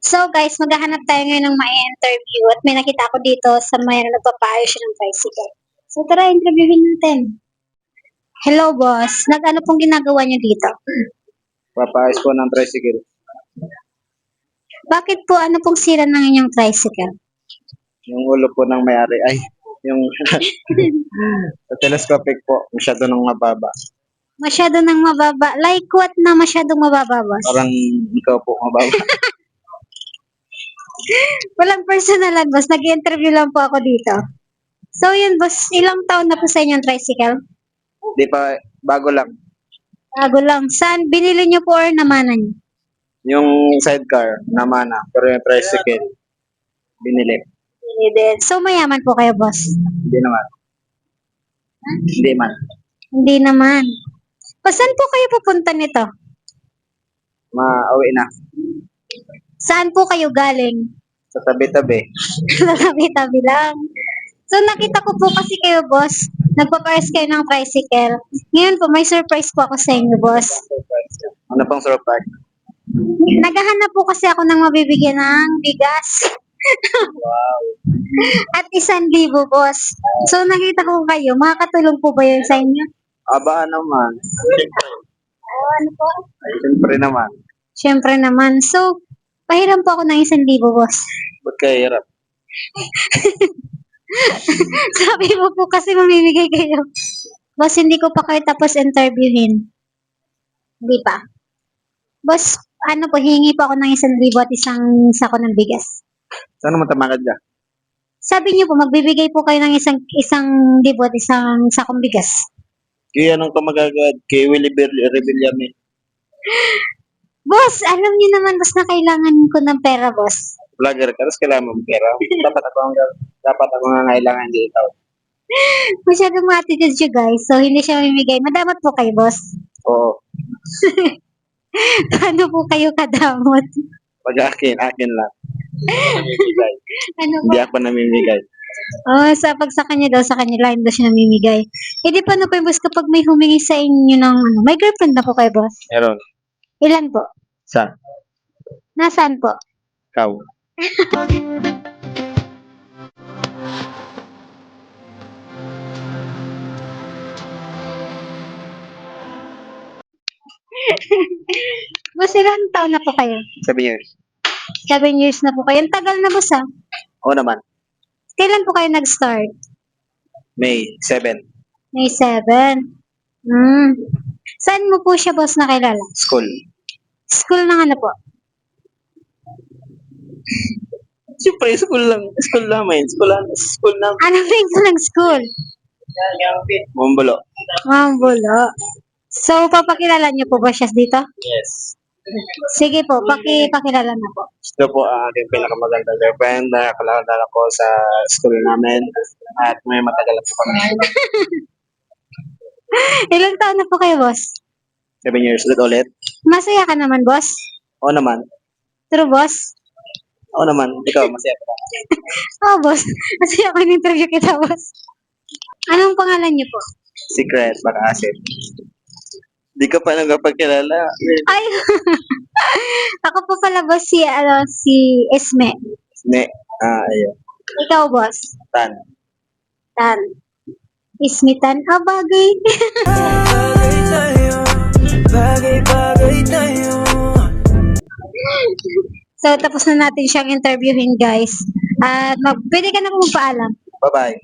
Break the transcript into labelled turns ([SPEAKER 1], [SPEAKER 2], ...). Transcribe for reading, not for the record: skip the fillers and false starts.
[SPEAKER 1] So guys, maghahanap tayo ngayon ng ma-interview at may nakita ako dito sa may nagpapaayos siya ng tricycle. So tara, interviewin natin. Hello boss, nag-ano pong ginagawa niyo dito?
[SPEAKER 2] Papaayos po ng tricycle.
[SPEAKER 1] Bakit po ano pong sira ng inyong tricycle?
[SPEAKER 2] Yung ulo po ng may-ari ay yung sa telescopic po, masyado nang mababa.
[SPEAKER 1] Masyado nang mababa. Like what na masyadong mababa boss?
[SPEAKER 2] Parang ikaw po mababa.
[SPEAKER 1] Walang personalan boss, nag-interview lang po ako dito. So yun boss, ilang taon na po sa inyong tricycle?
[SPEAKER 2] Di pa, bago lang.
[SPEAKER 1] Bago lang. Saan? Binili niyo po or namanan niyo?
[SPEAKER 2] Yung sidecar, naman na. Pero yung tricycle, binili.
[SPEAKER 1] Binili din. So mayaman po kayo boss?
[SPEAKER 2] Hindi naman. Hindi man.
[SPEAKER 1] Hindi naman. O saan po kayo pupunta nito?
[SPEAKER 2] Mauwi na.
[SPEAKER 1] Saan po kayo galing?
[SPEAKER 2] Sa tabi-tabi.
[SPEAKER 1] Tabi-tabi lang. So nakita ko po kasi kayo boss, nagpapares kayo ng tricycle. Ngayon po, may surprise po ako sa inyo boss.
[SPEAKER 2] Ano pang surprise?
[SPEAKER 1] Naghahanap po kasi ako ng mabibigyan ng bigas.
[SPEAKER 2] Wow.
[SPEAKER 1] At 1,000 boss. So nakita ko kayo, makakatulong po ba yun sa inyo?
[SPEAKER 2] Aba naman.
[SPEAKER 1] Ano po?
[SPEAKER 2] Siyempre naman.
[SPEAKER 1] Siyempre naman. So, pahiram po ako ng 1,000 boss.
[SPEAKER 2] Ba't kaya hirap?
[SPEAKER 1] Sabi mo po kasi mamimigay kayo. Boss, hindi ko pa kayo tapos interviewin. Hindi pa. Boss, ano po, hingi po ako ng 1,000 at isang sako ng bigas.
[SPEAKER 2] Saan naman tamakad ka?
[SPEAKER 1] Sabi niyo po, magbibigay po kayo ng isang libo at isang sakong bigas.
[SPEAKER 2] Kaya anong ka magagad? Kay Willie Rebillame.
[SPEAKER 1] Boss, alam niyo naman, boss, na kailangan ko ng pera, boss.
[SPEAKER 2] Vlogger ka, tapos kailangan mo pera. Dapat ako nga kailangan, hindi ikaw.
[SPEAKER 1] Masyadong attitude siya, guys. So, hindi siya mamimigay. Madamat po kayo, boss.
[SPEAKER 2] Oo.
[SPEAKER 1] Paano po kayo kadamot?
[SPEAKER 2] Pag akin lang. Namimigay.
[SPEAKER 1] Ano
[SPEAKER 2] Hindi
[SPEAKER 1] po?
[SPEAKER 2] ako namimigay.
[SPEAKER 1] Oh, pag sa kanya daw, sa kanya lang daw siya namimigay. Eh, di paano po yung boss kapag may humingi sa inyo ng ano? May girlfriend na po kayo, boss?
[SPEAKER 2] Meron.
[SPEAKER 1] Ilan po?
[SPEAKER 2] Sa?
[SPEAKER 1] Nasaan po?
[SPEAKER 2] Ikaw.
[SPEAKER 1] Boss, ilan taon na po kayo?
[SPEAKER 2] 7 years.
[SPEAKER 1] 7 years na po kayo. Ang tagal na, boss, ah.
[SPEAKER 2] Oo naman.
[SPEAKER 1] Kailan po kayo nag-start?
[SPEAKER 2] May 7.
[SPEAKER 1] May 7. Hmm. Saan mo po siya, boss, nakilala?
[SPEAKER 2] School.
[SPEAKER 1] School ng ano po?
[SPEAKER 2] Siyempre, school lang. School namin. School namin.
[SPEAKER 1] Ano rin po ng school?
[SPEAKER 2] Mumbulo.
[SPEAKER 1] Mambulo. So, papakilala niyo po ba siya dito?
[SPEAKER 2] Yes.
[SPEAKER 1] Sige po, pakilala na po.
[SPEAKER 2] Ito po ang ating pinakamagandang girlfriend na kalala ko sa school namin. At may matagal na po kami.
[SPEAKER 1] Ilang taon na po kayo, boss?
[SPEAKER 2] 7 years ulit.
[SPEAKER 1] Masaya ka naman, boss?
[SPEAKER 2] Oo naman.
[SPEAKER 1] True, boss?
[SPEAKER 2] Oo naman. Ikaw, masaya ka ba?
[SPEAKER 1] Oo, boss. Masaya ako in-interview kita, boss. Anong pangalan niyo po?
[SPEAKER 2] Secret, baka asin. Di ka pa nagpapagkilala.
[SPEAKER 1] Ay, ako po pala, boss, si Esme.
[SPEAKER 2] Ne, ayun.
[SPEAKER 1] Ikaw, boss?
[SPEAKER 2] Tan.
[SPEAKER 1] Tan. Isme Tan. Ah, bagay.
[SPEAKER 3] Bagay tayo.
[SPEAKER 1] So, tapos na natin siyang interviewin, guys. At pwede ka na po magpaalam.
[SPEAKER 2] Bye-bye.